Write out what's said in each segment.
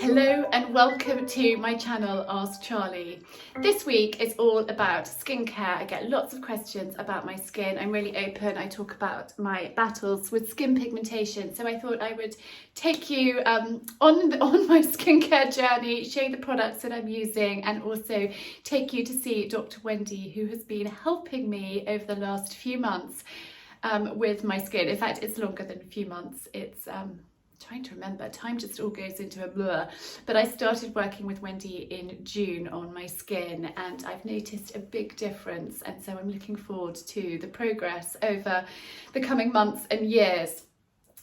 Hello and welcome to my channel Ask Charlie. This week is all about skincare. I get lots of questions about my skin. I'm really open. I talk about my battles with skin pigmentation. So I thought I would take you on my skincare journey, show you the products that I'm using, and also take you to see Dr Wendy, who has been helping me over the last few months with my skin. In fact, it's longer than a few months. It's trying to remember, time just all goes into a blur, but I started working with Wendy in June on my skin and I've noticed a big difference, and so I'm looking forward to the progress over the coming months and years.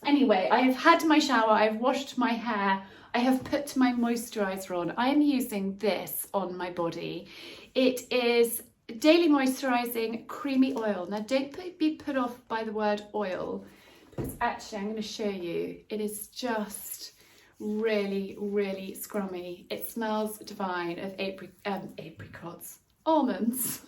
Anyway, I have had my shower, I've washed my hair, I have put my moisturiser on. I am using this on my body. It is daily moisturising creamy oil. Now don't be put off by the word oil, because actually I'm going to show you, it is just really, really scrummy. It smells divine of apricots, almonds,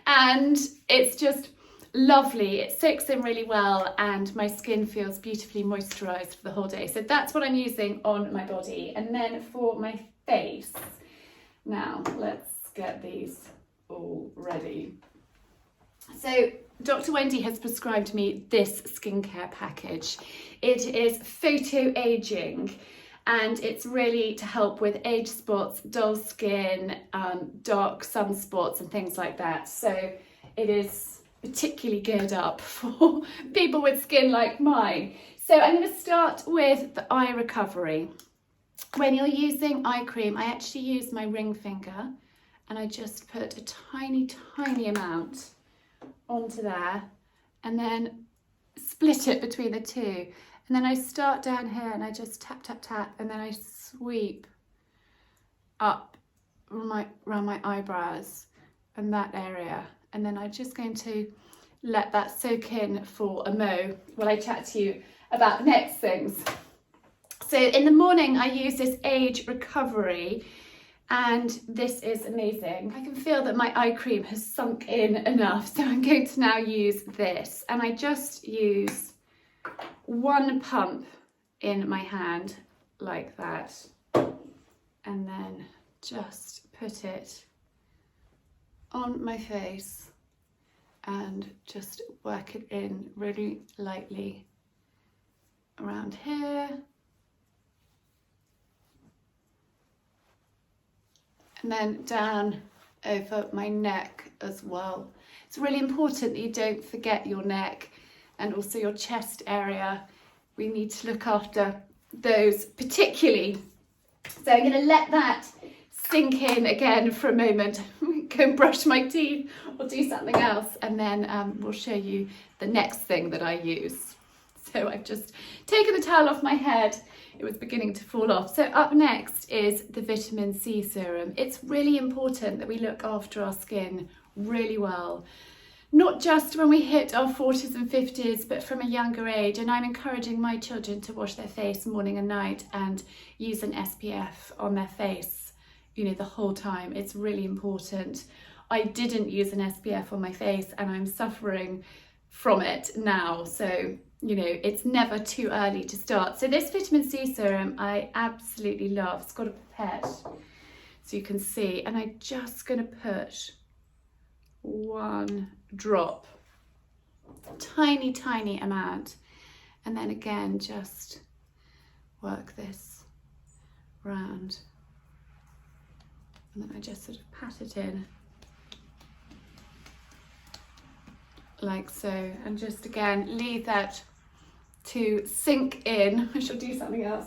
and it's just lovely. It soaks in really well and my skin feels beautifully moisturised for the whole day. So that's what I'm using on my body. And then for my face, now let's get these all ready. So Dr Wendy has prescribed me this skincare package. It is photo aging and it's really to help with age spots, dull skin, dark sunspots and things like that. So it is particularly geared up for people with skin like mine. So I'm going to start with the eye recovery. When you're using eye cream, I actually use my ring finger and I just put a tiny amount onto there and then split it between the two, and then I start down here and I just tap and then I sweep up around my eyebrows and that area, and then I'm just going to let that soak in for a mo while I chat to you about the next things. So in the morning I use this age recovery and this is amazing. I can feel that my eye cream has sunk in enough, so I'm going to now use this, and I just use one pump in my hand like that, and then just put it on my face and just work it in really lightly around here. And then down over my neck as well. It's really important that you don't forget your neck and also your chest area. We need to look after those particularly. So I'm going to let that sink in again for a moment. Go and brush my teeth or do something else, and then we'll show you the next thing that I use. So I've just taken the towel off my head. It was beginning to fall off. So up next is the vitamin C serum. It's really important that we look after our skin really well, not just when we hit our 40s and 50s, but from a younger age. And I'm encouraging my children to wash their face morning and night and use an SPF on their face, you know, the whole time. It's really important. I didn't use an SPF on my face and I'm suffering from it now. So you know, it's never too early to start. So this vitamin C serum I absolutely love. It's got a pipette so you can see, and I'm just going to put one drop, tiny amount, and then again just work this round, and then I just sort of pat it in like so, and just again leave that to sink in. I shall do something else.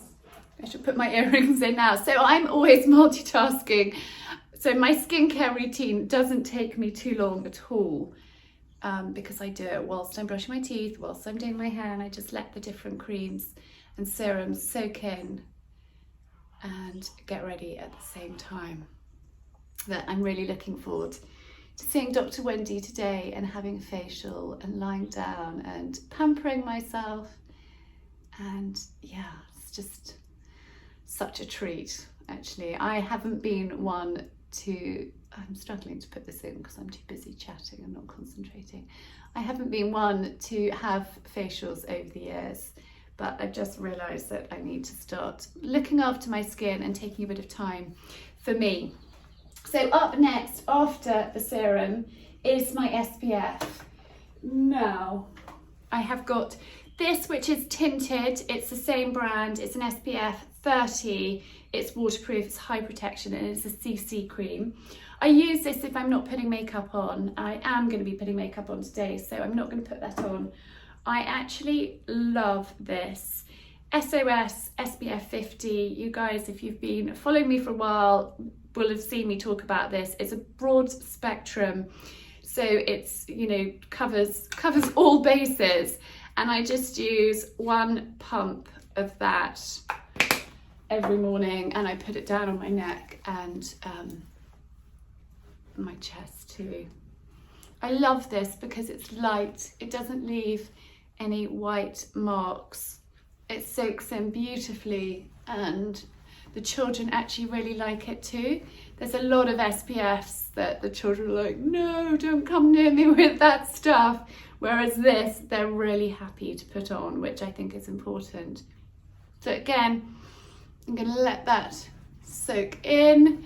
I should put my earrings in now. So I'm always multitasking, so my skincare routine doesn't take me too long at all, because I do it whilst I'm brushing my teeth, whilst I'm doing my hair, and I just let the different creams and serums soak in and get ready at the same time. But I'm really looking forward seeing Dr Wendy today and having a facial and lying down and pampering myself, and yeah, it's just such a treat. Actually, I haven't been one to, I'm struggling to put this in because I'm too busy chatting and not concentrating. I haven't been one to have facials over the years, but I've just realised that I need to start looking after my skin and taking a bit of time for me. So up next, after the serum, is my SPF. Now, I have got this, which is tinted. It's the same brand. It's an SPF 30. It's waterproof, it's high protection, and it's a CC cream. I use this if I'm not putting makeup on. I am going to be putting makeup on today, so I'm not going to put that on. I actually love this. SOS SPF 50. You guys, if you've been following me for a while, will have seen me talk about this. It's a broad spectrum, so it's, you know, covers all bases, and I just use 1 pump of that every morning, and I put it down on my neck and my chest too. I love this because it's light. It doesn't leave any white marks. It soaks in beautifully, and the children actually really like it too. There's a lot of SPFs that the children are like, no, don't come near me with that stuff. Whereas this, they're really happy to put on, which I think is important. So again, I'm going to let that soak in.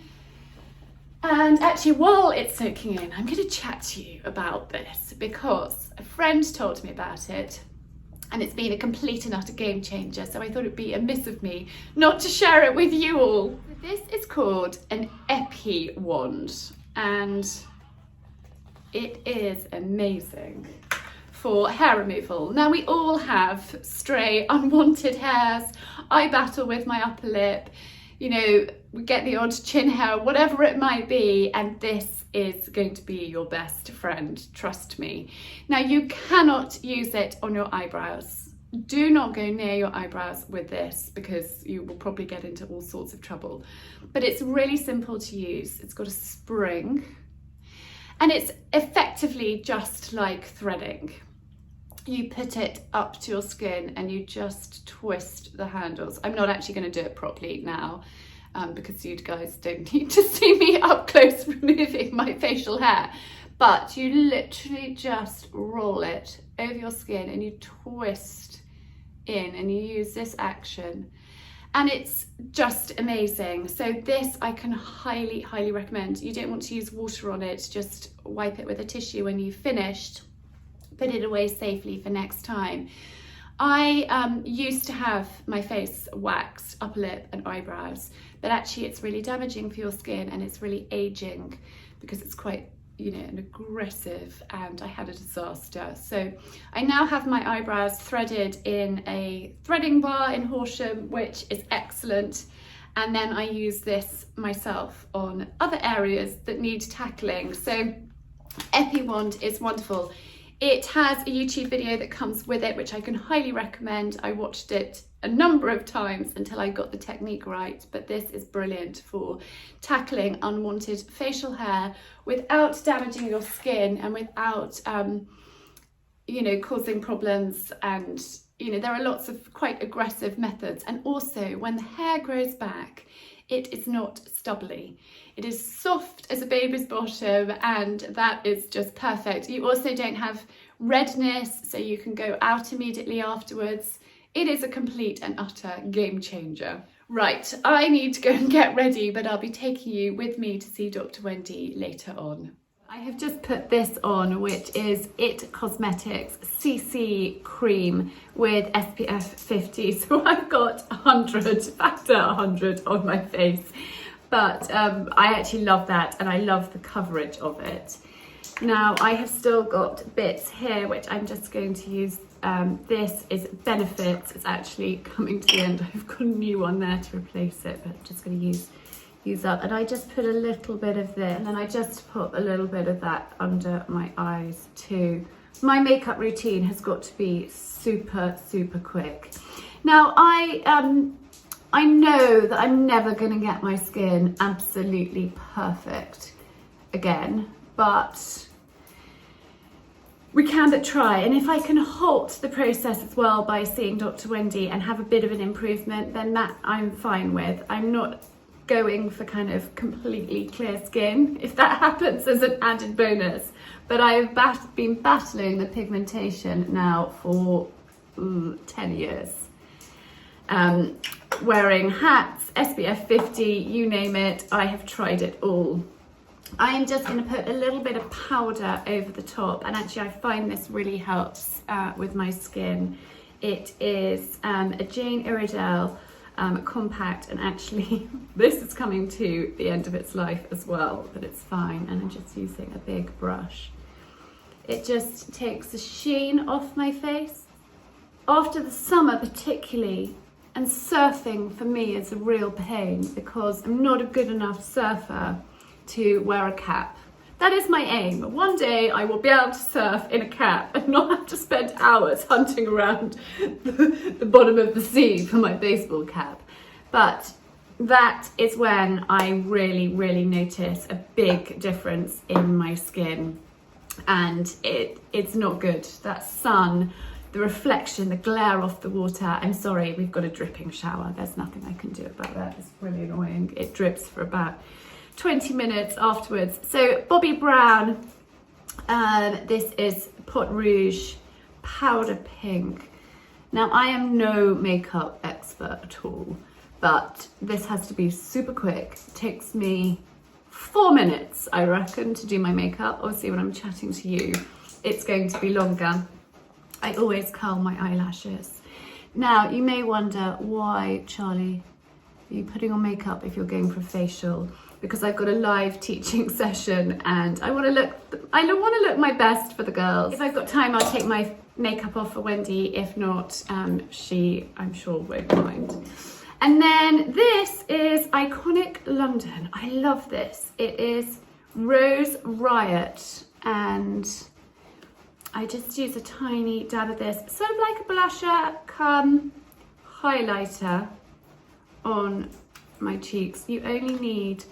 And actually, while it's soaking in, I'm going to chat to you about this because a friend told me about it and it's been a complete and utter game changer. So I thought it'd be amiss of me not to share it with you all. This is called an Epi wand, and it is amazing for hair removal. Now, we all have stray unwanted hairs. I battle with my upper lip, you know, we get the odd chin hair, whatever it might be, and this is going to be your best friend, trust me. Now, you cannot use it on your eyebrows. Do not go near your eyebrows with this because you will probably get into all sorts of trouble. But it's really simple to use. It's got a spring, and it's effectively just like threading. You put it up to your skin and you just twist the handles. I'm not actually going to do it properly now because you guys don't need to see me up close removing my facial hair. But you literally just roll it over your skin and you twist in, and you use this action. And it's just amazing. So this I can highly, highly recommend. You don't want to use water on it. Just wipe it with a tissue when you've finished. Put it away safely for next time. I used to have my face waxed, upper lip and eyebrows, but actually it's really damaging for your skin and it's really aging because it's quite, you know, an aggressive, and I had a disaster. So I now have my eyebrows threaded in a threading bar in Horsham, which is excellent. And then I use this myself on other areas that need tackling. So Epi wand is wonderful. It has a YouTube video that comes with it, which I can highly recommend. I watched it a number of times until I got the technique right, but this is brilliant for tackling unwanted facial hair without damaging your skin and without, you know, causing problems. And, you know, there are lots of quite aggressive methods. And also, when the hair grows back, it is not stubbly. It is soft as a baby's bottom, and that is just perfect. You also don't have redness, so you can go out immediately afterwards. It is a complete and utter game changer. Right, I need to go and get ready, but I'll be taking you with me to see Dr. Wendy later on. I have just put this on, which is It Cosmetics CC cream with SPF 50. So I've got 100, factor 100 on my face. But I actually love that, and I love the coverage of it. Now, I have still got bits here, which I'm just going to use. This is Benefits. It's actually coming to the end. I've got a new one there to replace it, but I'm just going to use up. And I just put a little bit of this, and then I just put a little bit of that under my eyes too. My makeup routine has got to be super, super quick. Now, I know that I'm never going to get my skin absolutely perfect again, but we can but try. And if I can halt the process as well by seeing Dr. Wendy and have a bit of an improvement, then that I'm fine with. I'm not going for kind of completely clear skin, if that happens as an added bonus. But I've been battling the pigmentation now for 10 years. wearing hats, SPF 50, you name it, I have tried it all. I am just going to put a little bit of powder over the top, and actually I find this really helps with my skin. It is a Jane Iredale compact, and actually this is coming to the end of its life as well, but it's fine, and I'm just using a big brush. It just takes the sheen off my face. After the summer particularly, and surfing for me is a real pain because I'm not a good enough surfer to wear a cap. That is my aim. One day I will be able to surf in a cap and not have to spend hours hunting around the bottom of the sea for my baseball cap. But that is when I really notice a big difference in my skin, and it's not good. That sun, the reflection, the glare off the water. I'm sorry, we've got a dripping shower. There's nothing I can do about that. It's really annoying. It drips for about 20 minutes afterwards. So Bobbi Brown, this is Pot Rouge Powder Pink. Now I am no makeup expert at all, but this has to be super quick. It takes me 4 minutes, I reckon, to do my makeup. Obviously when I'm chatting to you, it's going to be longer. I always curl my eyelashes. Now you may wonder, why, Charlie, are you putting on makeup if you're going for a facial? Because I've got a live teaching session and I want to look my best for the girls. If I've got time, I'll take my makeup off for Wendy. If not, she, I'm sure, won't mind. And then this is Iconic London. I love this. It is Rose Riot, and I just use a tiny dab of this, sort of like a blusher cum highlighter on my cheeks. You only need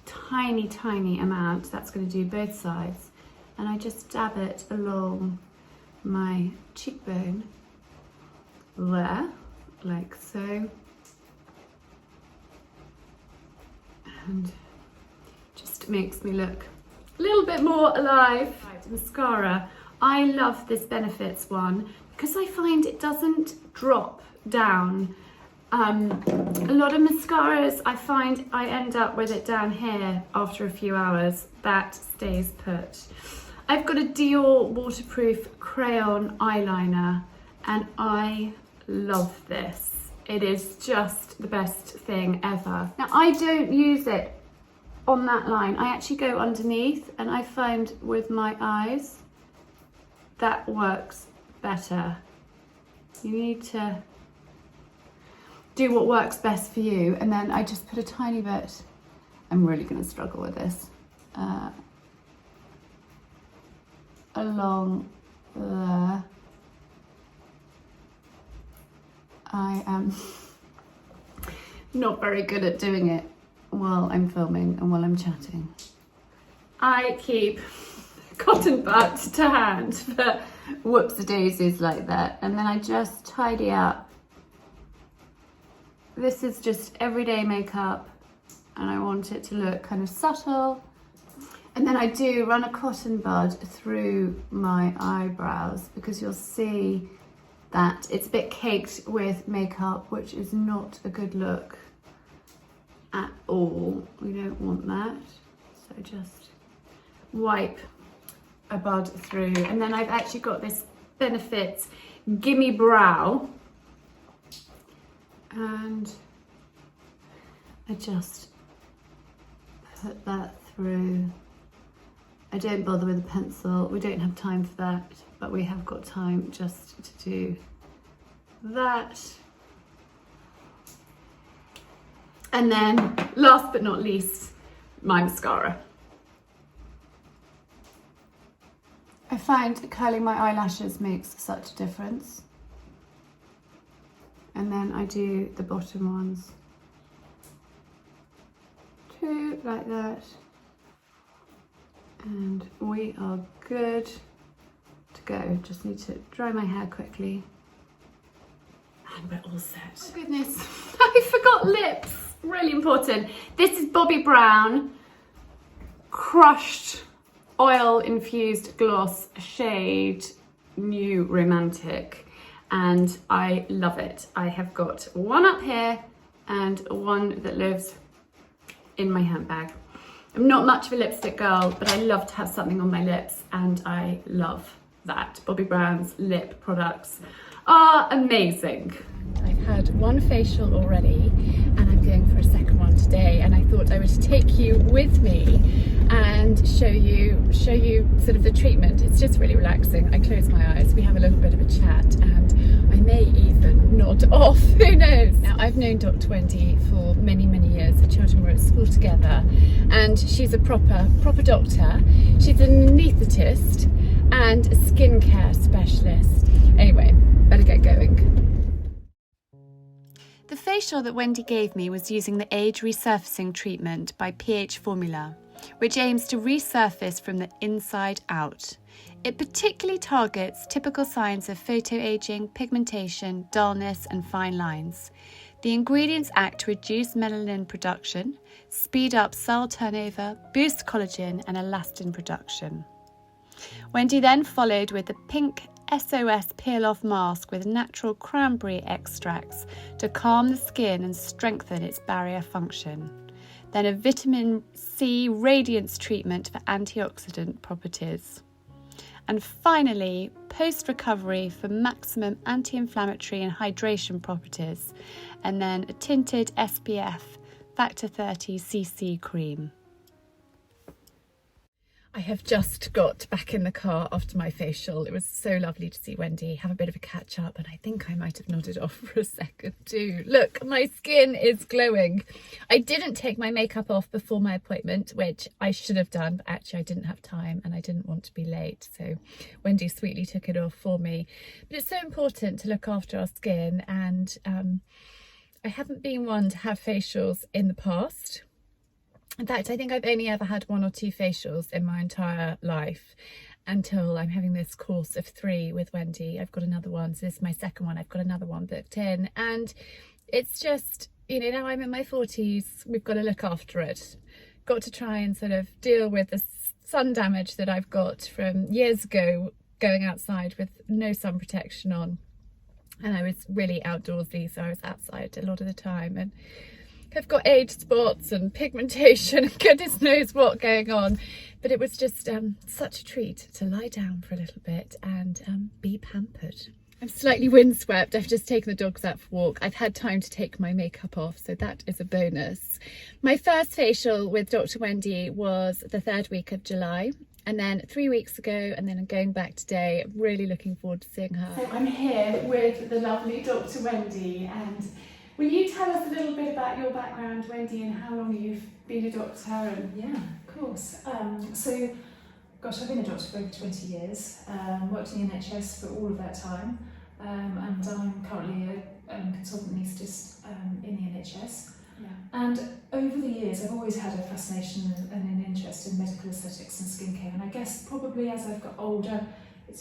tiny amount. That's going to do both sides, and I just dab it along my cheekbone there, like so, and just makes me look a little bit more alive. Right, mascara. I love this Benefits one because I find it doesn't drop down. A lot of mascaras, I find I end up with it down here after a few hours. That stays put. I've got a Dior waterproof crayon eyeliner, and I love this. It is just the best thing ever. Now I don't use it on that line. I actually go underneath, and I find with my eyes that works better. You need to do what works best for you, and then I just put a tiny bit. I'm really going to struggle with this. Along there. I am not very good at doing it while I'm filming and while I'm chatting. I keep cotton bud to hand for whoops-a-daisies like that, and then I just tidy up. This is just everyday makeup, and I want it to look kind of subtle. And then I do run a cotton bud through my eyebrows, because you'll see that it's a bit caked with makeup, which is not a good look at all. We don't want that. So just wipe a bud through. And then I've actually got this Benefits Gimme Brow, and I just put that through. I don't bother with a pencil. We don't have time for that, but we have got time just to do that. And then last but not least, my mascara. I find curling my eyelashes makes such a difference. And then I do the bottom ones too, like that. And we are good to go. Just need to dry my hair quickly. And we're all set. Oh goodness, I forgot lips. Really important. This is Bobbi Brown Crushed Oil Infused Gloss Shade New Romantic. and I love it. I have got one up here and one that lives in my handbag. I'm not much of a lipstick girl, but I love to have something on my lips, and I love that. Bobbi Brown's lip products are amazing. I've had one facial already and I'm going for a second one today, and I thought I would take you with me and show you sort of the treatment. It's just really relaxing. I close my eyes, we have a little bit of a chat, and I may even nod off, who knows. Now, I've known Dr Wendy for many years. The children were at school together, and she's a proper doctor. She's an anaesthetist and a skincare specialist. Anyway, better get going. The facial that Wendy gave me was using the age resurfacing treatment by pH Formula, which aims to resurface from the inside out. It particularly targets typical signs of photoaging, pigmentation, dullness and fine lines. The ingredients act to reduce melanin production, speed up cell turnover, boost collagen and elastin production. Wendy then followed with the pink SOS peel-off mask with natural cranberry extracts to calm the skin and strengthen its barrier function. Then a vitamin C radiance treatment for antioxidant properties. And finally, post-recovery for maximum anti-inflammatory and hydration properties. And then a tinted SPF Factor 30 CC cream. I have just got back in the car after my facial. It was so lovely to see Wendy, have a bit of a catch up, and I think I might have nodded off for a second too. Look, my skin is glowing. I didn't take my makeup off before my appointment, which I should have done, but actually I didn't have time and I didn't want to be late. So Wendy sweetly took it off for me. But it's so important to look after our skin, and I haven't been one to have facials in the past. In fact, I think I've only ever had 1 or 2 facials in my entire life until I'm having this course of 3 with Wendy. I've got another one, so this is my second one. I've got another one booked in, and it's just, you know, now I'm in my 40s, we've got to look after it. Got to try and sort of deal with the sun damage that I've got from years ago, going outside with no sun protection on. And I was really outdoorsy, so I was outside a lot of the time, and I've got age spots and pigmentation and goodness knows what going on, but it was just such a treat to lie down for a little bit and be pampered. I'm slightly windswept. I've just taken the dogs out for a walk. I've had time to take my makeup off, so that is a bonus. My first facial with Dr Wendy was the 3rd week of July, and then 3 weeks ago, and then I'm going back today. I'm really looking forward to seeing her. So I'm here with the lovely Dr Wendy, and will you tell us a little bit about your background, Wendy, and how long you've been a doctor? And yeah, of course. So, gosh, I've been a doctor for over 20 years, worked in the NHS for all of that time, and I'm currently a consultant anaesthetist in the NHS. Yeah. And over the years, I've always had a fascination and an interest in medical aesthetics and skincare, and I guess probably as I've got older,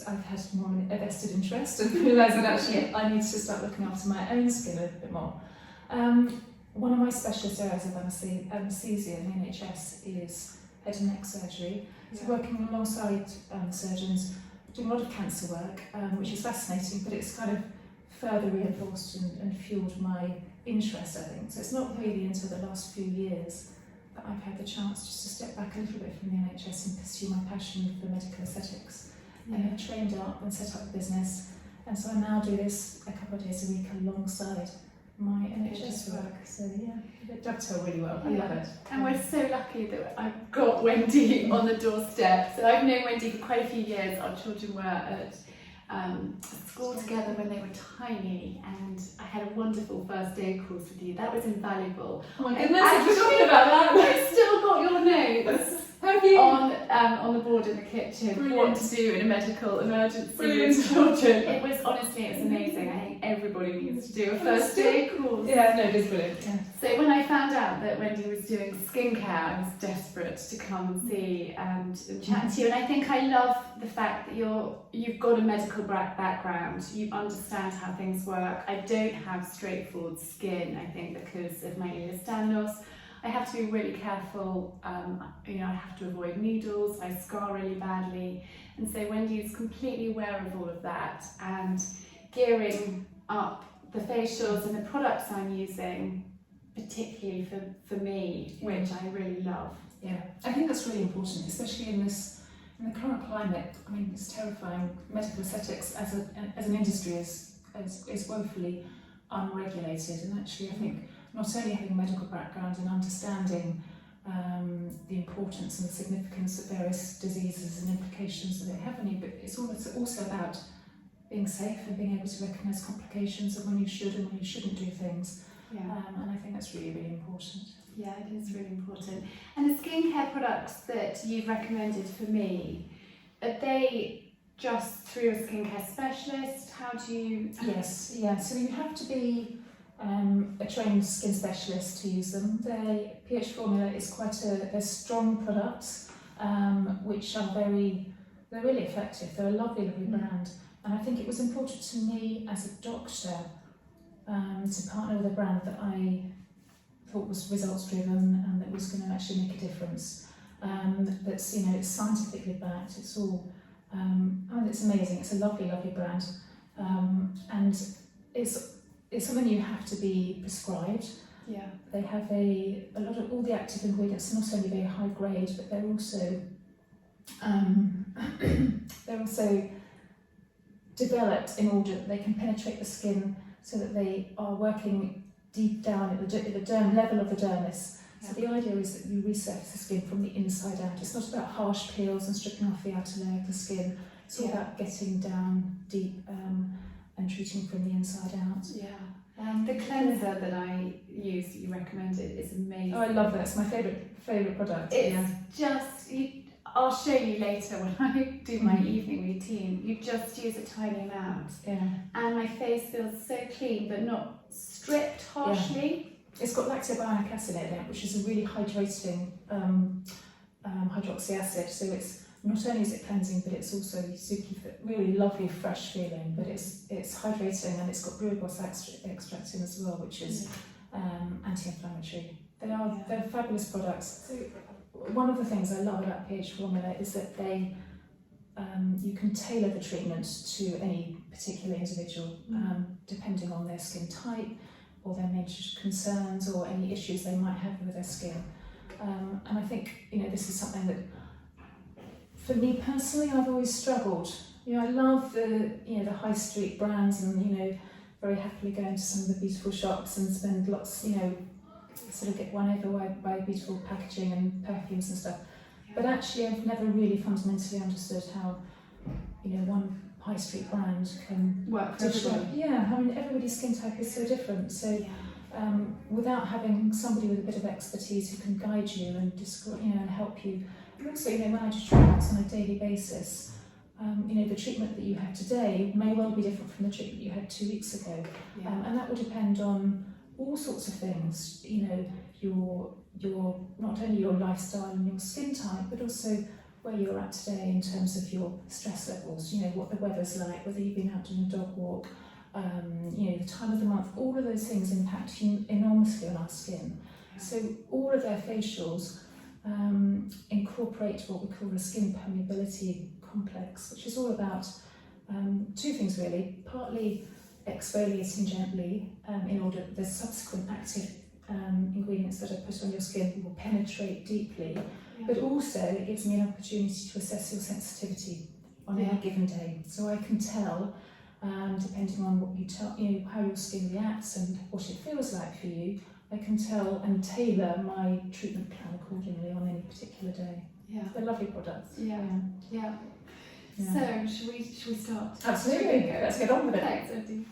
I've had more of a vested interest and realised that actually I need to start looking after my own skin a little bit more. One of my specialist areas of anaesthesia in the NHS is head and neck surgery. So working alongside surgeons, doing a lot of cancer work, which is fascinating, but it's kind of further reinforced and fueled my interest, I think. So it's not really until the last few years that I've had the chance just to step back a little bit from the NHS and pursue my passion for medical aesthetics. I have trained up and set up a business, and so I now do this a couple of days a week alongside my NHS work. So yeah, it dovetails really well. I love it. And we're so lucky that I've got Wendy on the doorstep. So I've known Wendy for quite a few years. Our children were at school together when they were tiny, and I had a wonderful first day course with you. That was invaluable. Oh my goodness, I've forgotten about that. I've still got your notes. Have you? On the board in the kitchen. Brilliant. What to do in a medical emergency with children. It was amazing. I think everybody needs to do a first day course. Yeah, no, it is brilliant. Yeah. So when I found out that Wendy was doing skincare, I was desperate to come and see and chat to you. And I think I love the fact that you've got a medical background. You understand how things work. I don't have straightforward skin, I think, because of my ehlers-Danlos. I have to be really careful, I have to avoid needles, I scar really badly, and so Wendy is completely aware of all of that, and gearing up the facials and the products I'm using, particularly for me, which I really love. Yeah, I think that's really important, especially in the current climate. I mean, it's terrifying. Medical aesthetics as an industry is woefully unregulated, and actually I think not only having a medical background and understanding the importance and the significance of various diseases and implications that they have on you, but it's also about being safe and being able to recognise complications of when you should and when you shouldn't do things. Yeah. And I think that's really, really important. Yeah, it is really important. And the skincare products that you've recommended for me, are they just through a skincare specialist? How do you... Yes, yeah, so you have to be a trained skin specialist to use them. Their pH formula is quite a strong product, which are they're really effective. They're a lovely, lovely brand. And I think it was important to me as a doctor to partner with a brand that I thought was results driven and that was going to actually make a difference. That's, you know, it's scientifically backed. It's all, I mean, it's amazing. It's a lovely, lovely brand, and it's something you have to be prescribed. Yeah. They have a lot of all the active ingredients are not only very high grade, but they're also developed in order that they can penetrate the skin, so that they are working deep down at the derm level of the dermis. So the idea is that you resurface the skin from the inside out. It's not about harsh peels and stripping off the outer layer of the skin. It's all about getting down deep and treating from the inside out. Yeah. The cleanser that I use, you recommended, is amazing. Oh, I love that. It's my favourite product. It's just, I'll show you later when I do my evening routine. You just use a tiny amount. Yeah. And my face feels so clean, but not stripped harshly. Yeah. It's got lactobionic acid in it, which is a really hydrating hydroxy acid. So it's not only is it cleansing, but it's also really lovely, fresh feeling. But it's hydrating, and it's got rooibos extract in as well, which is anti-inflammatory. They're fabulous products. So one of the things I love about pH formula is that you can tailor the treatment to any particular individual, depending on their skin type or their major concerns or any issues they might have with their skin. And I think, you know, this is something that, for me personally, I've always struggled. You know, I love the high street brands, and, you know, very happily go into some of the beautiful shops and spend lots, you know, sort of get won over by beautiful packaging and perfumes and stuff. Yeah. But actually, I've never really fundamentally understood how, you know, one high street brand can work for everybody. Yeah, I mean, everybody's skin type is so different. So without having somebody with a bit of expertise who can guide you and and help you. And also, you know, when I do treatments on a daily basis, you know, the treatment that you have today may well be different from the treatment you had 2 weeks ago. Yeah. And that will depend on all sorts of things, you know, your not only your lifestyle and your skin type, but also where you're at today in terms of your stress levels, you know, what the weather's like, whether you've been out doing a dog walk, you know, the time of the month. All of those things impact enormously on our skin. Yeah. So all of their facials incorporate what we call a skin permeability complex, which is all about 2 things really. Partly exfoliating gently in order that the subsequent active ingredients that are put on your skin will penetrate deeply, but also it gives me an opportunity to assess your sensitivity on any given day. So I can tell, depending on what you tell, you know, how your skin reacts and what it feels like for you, I can tell and tailor my treatment plan accordingly on any particular day. Yeah, they're lovely products. Yeah. So should we start? Absolutely. Let's get on with it. Thanks, Wendy.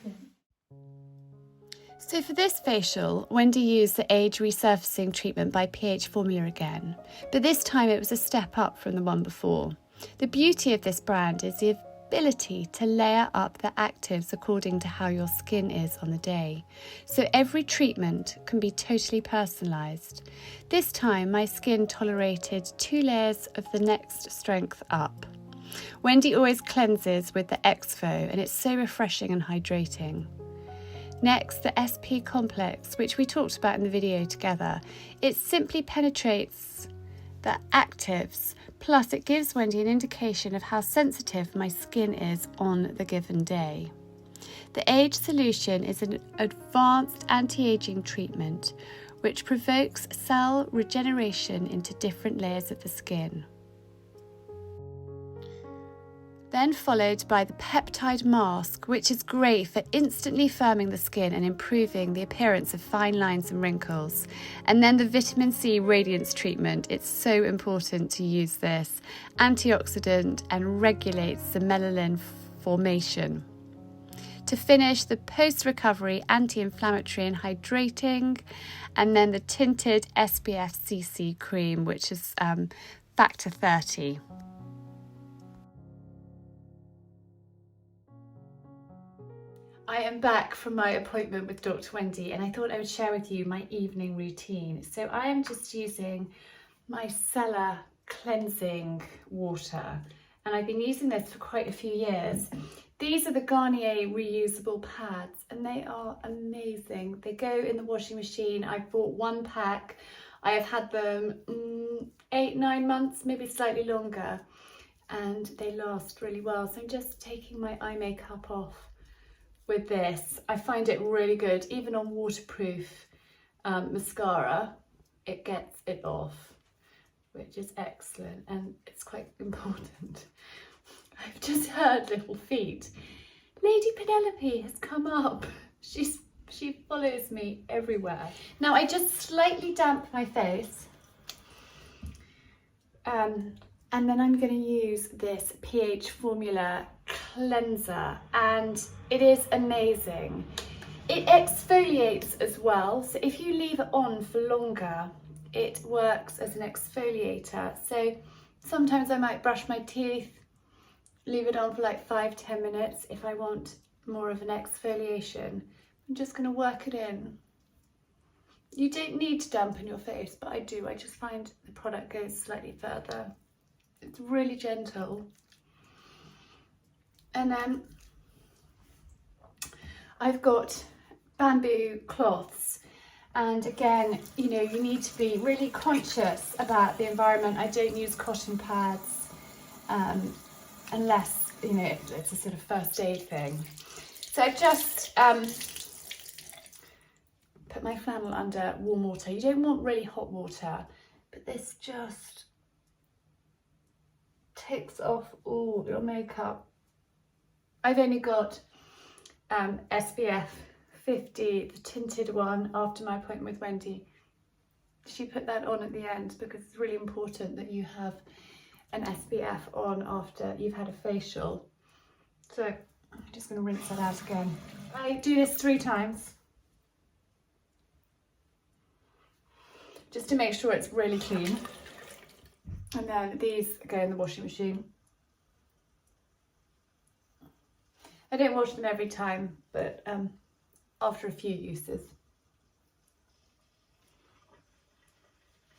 So for this facial, Wendy used the age resurfacing treatment by pH Formula again, but this time it was a step up from the one before. The beauty of this brand is the ability to layer up the actives according to how your skin is on the day. So every treatment can be totally personalised. This time my skin tolerated 2 layers of the next strength up. Wendy always cleanses with the Exfo, and it's so refreshing and hydrating. Next, the SP complex, which we talked about in the video together. It simply penetrates the actives, plus it gives Wendy an indication of how sensitive my skin is on the given day. The Age solution is an advanced anti-aging treatment which provokes cell regeneration into different layers of the skin. Then followed by the peptide mask, which is great for instantly firming the skin and improving the appearance of fine lines and wrinkles. And then the vitamin C radiance treatment. It's so important to use this. Antioxidant and regulates the melanin formation. To finish, the post-recovery anti-inflammatory and hydrating, and then the tinted SPF CC cream, which is factor 30. I am back from my appointment with Dr Wendy, and I thought I would share with you my evening routine. So I am just using my Cellar cleansing water, and I've been using this for quite a few years. These are the Garnier reusable pads, and they are amazing. They go in the washing machine. I bought one pack. I have had them 8-9 months, maybe slightly longer, and they last really well. So I'm just taking my eye makeup off with this. I find it really good. Even on waterproof mascara, it gets it off, which is excellent, and it's quite important. I've just heard little feet. Lady Penelope has come up. She follows me everywhere. Now I just slightly damp my face, and then I'm going to use this pH formula cleanser, and it is amazing. It exfoliates as well, so if you leave it on for longer, it works as an exfoliator. So sometimes I might brush my teeth, leave it on for like 5-10 minutes if I want more of an exfoliation. I'm just going to work it in. You don't need to dampen your face, but I do. I just find the product goes slightly further. It's really gentle. And then I've got bamboo cloths, and again, you know, you need to be really conscious about the environment. I don't use cotton pads unless, you know, it's a sort of first aid thing. So I've just put my flannel under warm water. You don't want really hot water, but this just takes off all your makeup. I've only got SPF 50, the tinted one, after my appointment with Wendy. She put that on at the end because it's really important that you have an SPF on after you've had a facial. So I'm just going to rinse that out again. I do this 3 times just to make sure it's really clean. And then these go in the washing machine. I don't wash them every time, but after a few uses.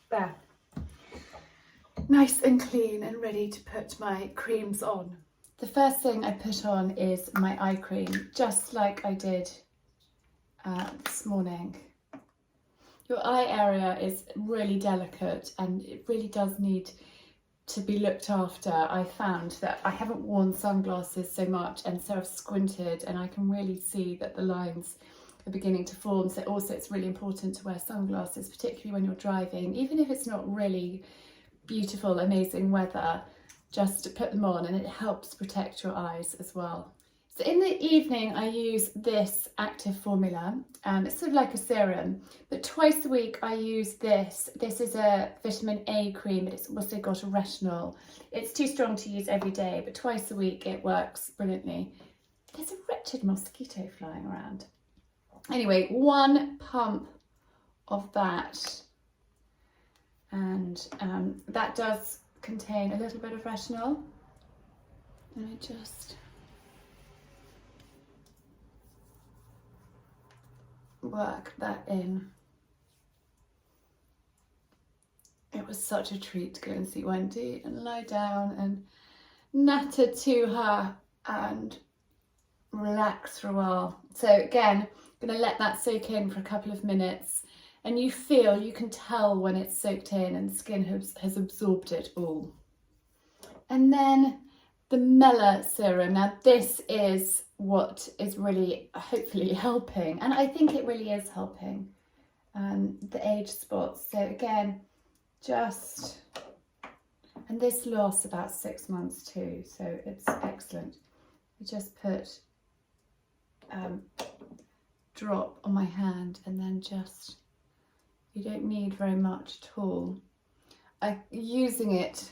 There. Nice and clean and ready to put my creams on. The first thing I put on is my eye cream, just like I did this morning. Your eye area is really delicate and it really does need to be looked after. I found that I haven't worn sunglasses so much, and so I've squinted and I can really see that the lines are beginning to form. So also it's really important to wear sunglasses, particularly when you're driving, even if it's not really beautiful, amazing weather, just to put them on, and it helps protect your eyes as well. So in the evening I use this active formula, it's sort of like a serum, but twice a week I use this. This is a vitamin A cream, but it's also got a retinol. It's too strong to use every day, but twice a week it works brilliantly. There's a wretched mosquito flying around. Anyway, 1 pump of that, and that does contain a little bit of retinol, and I just work that in. It was such a treat to go and see Wendy and lie down and natter to her and relax for a while. So again, I'm going to let that soak in for a couple of minutes, and you can tell when it's soaked in and the skin has absorbed it all. And then the Mela serum. Now this is what is really hopefully helping, and I think it really is helping the age spots. So again, just, and this lasts about 6 months too, so it's excellent. I just put drop on my hand, and then just, you don't need very much at all. I'm using it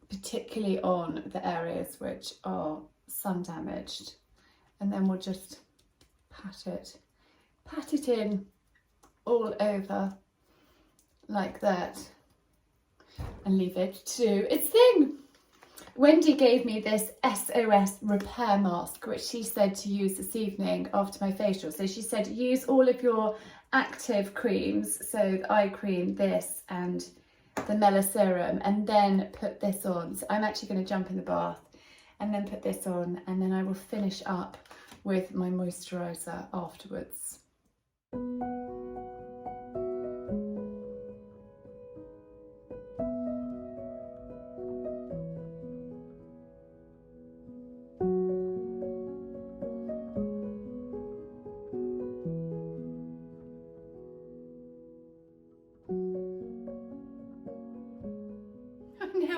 particularly on the areas which are sun damaged, and then we'll just pat it in all over like that and leave it to do its thing. Wendy gave me this SOS repair mask, which she said to use this evening after my facial. So she said use all of your active creams, so the eye cream, this, and the Mela serum, and then put this on. So I'm actually going to jump in the bath and then put this on, and then I will finish up with my moisturiser afterwards.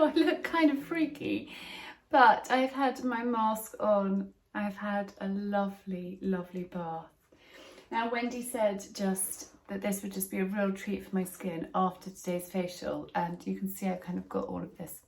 I look kind of freaky, but I've had my mask on. I've had a lovely, lovely bath. Now Wendy said just that this would just be a real treat for my skin after today's facial, and you can see I've kind of got all of this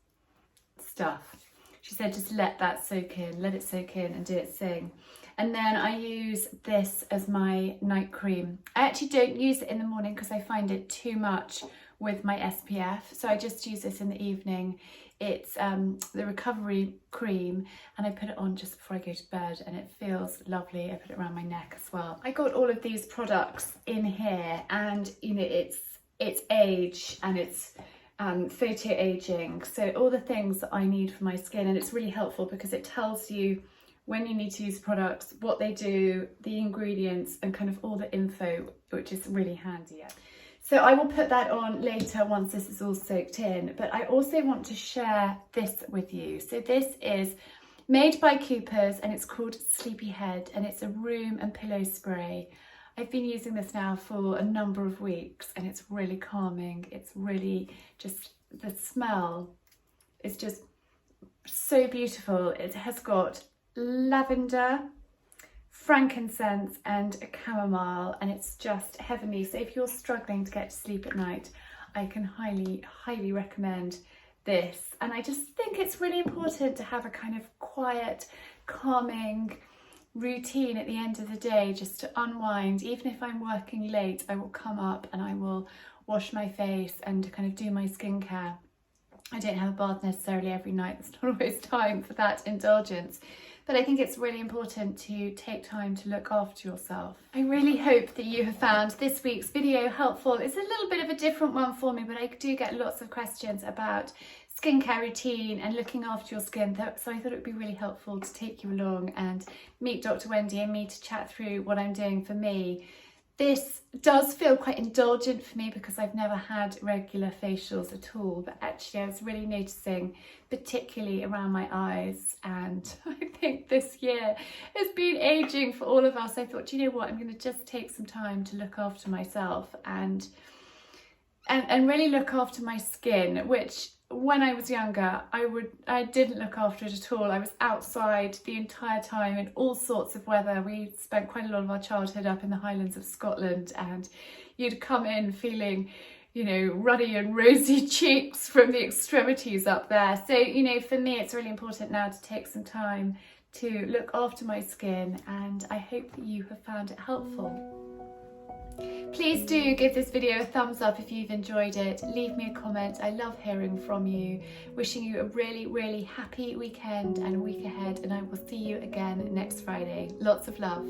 stuff. She said just let that soak in, let it soak in and do its thing. And then I use this as my night cream. I actually don't use it in the morning because I find it too much with my SPF, so I just use this in the evening. It's the recovery cream, and I put it on just before I go to bed, and it feels lovely. I put it around my neck as well. I got all of these products in here, and you know, it's age and it's photo aging, so all the things that I need for my skin, and it's really helpful because it tells you when you need to use products, what they do, the ingredients, and kind of all the info, which is really handy. So I will put that on later once this is all soaked in, but I also want to share this with you. So this is made by Cooper's, and it's called Sleepyhead, and it's a room and pillow spray. I've been using this now for a number of weeks, and it's really calming. It's really just, the smell is just so beautiful. It has got lavender, frankincense and a chamomile, and it's just heavenly. So if you're struggling to get to sleep at night, I can highly recommend this. And I just think it's really important to have a kind of quiet, calming routine at the end of the day, just to unwind. Even if I'm working late, I will come up and I will wash my face and kind of do my skincare. I don't have a bath necessarily every night. There's not always time for that indulgence. But I think it's really important to take time to look after yourself. I really hope that you have found this week's video helpful. It's a little bit of a different one for me, but I do get lots of questions about skincare routine and looking after your skin. So I thought it would be really helpful to take you along and meet Dr. Wendy and me to chat through what I'm doing for me. This does feel quite indulgent for me because I've never had regular facials at all, but actually I was really noticing, particularly around my eyes, and I think this year has been aging for all of us. I thought, you know what, I'm going to just take some time to look after myself and really look after my skin, which when I was younger, I didn't look after it at all. I was outside the entire time in all sorts of weather. We spent quite a lot of our childhood up in the Highlands of Scotland, and you'd come in feeling, you know, ruddy and rosy cheeks from the extremities up there. So, you know, for me, it's really important now to take some time to look after my skin, and I hope that you have found it helpful. Please do give this video a thumbs up if you've enjoyed it. Leave me a comment. I love hearing from you. Wishing you a really, really happy weekend and week ahead, and I will see you again next Friday. Lots of love.